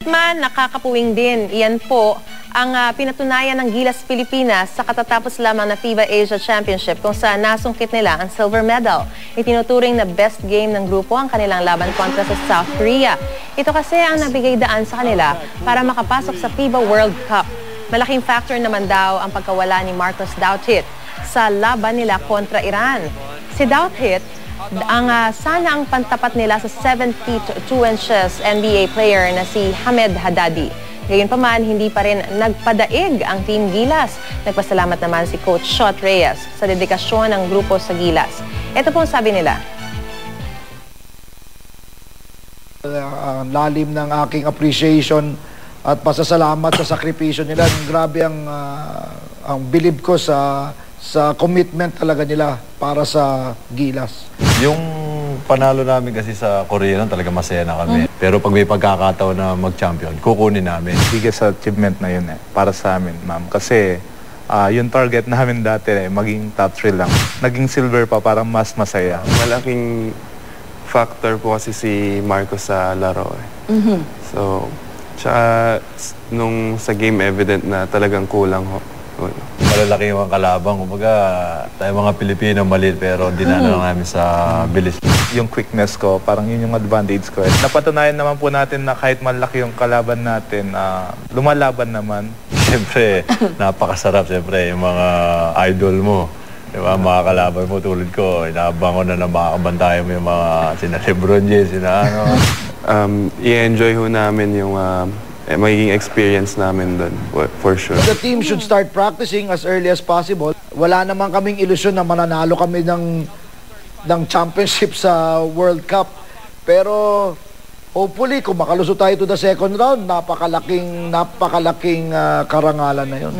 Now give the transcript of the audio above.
Man, nakakapuwing din. Iyan po ang pinatunayan ng Gilas Pilipinas sa katatapos lamang na FIBA Asia Championship kung saan nasungkit nila ang silver medal. Itinuturing na best game ng grupo ang kanilang laban kontra sa South Korea. Ito kasi ang nabigay daan sa kanila para makapasok sa FIBA World Cup. Malaking factor naman daw ang pagkawala ni Marcus Douthit sa laban nila kontra Iran. Si Douthit, sana ang pantapat nila sa 7 feet 2 inches NBA player na si Hamed Haddadi. Gayunpaman, hindi pa rin nagpadaig ang Team Gilas. Nagpasalamat naman si Coach Shot Reyes sa dedikasyon ng grupo sa Gilas. Ito po ang sabi nila. Ang lalim ng aking appreciation at pasasalamat sa sakripisyo nila. Grabe ang believe ko sa commitment talaga nila para sa Gilas. Yung panalo namin kasi sa Korea nun, talaga masaya na kami. Pero pag may pagkakataon na mag-champion, kukunin namin. Biggest achievement na yun para sa amin, ma'am. Kasi yung target namin dati maging top 3 lang. Naging silver pa, parang mas masaya. Malaking factor po kasi si Marcos sa laro. So, tsaka nung sa game evident na talagang kulang ho. Malalaki yung kalaban. Kumbaga, tayo mga Pilipino maliit pero dinala lang namin sa bilis. Yung quickness ko, parang yun yung advantage ko. Napatunayan naman po natin na kahit malaki yung kalaban natin, lumalaban naman. Siyempre, napakasarap. Siyempre, yung mga idol mo. Diba, mga kalaban mo tulad ko. Inaabang ko na makakabantayan mo yung mga sina Lebron James, sina ano. I-enjoy ho namin yung magiging experience namin doon, for sure. The team should start practicing as early as possible. Wala naman kaming ilusyon na mananalo kami ng championship sa World Cup. Pero hopefully, kung makalusot tayo to the second round, napakalaking karangalan na yun.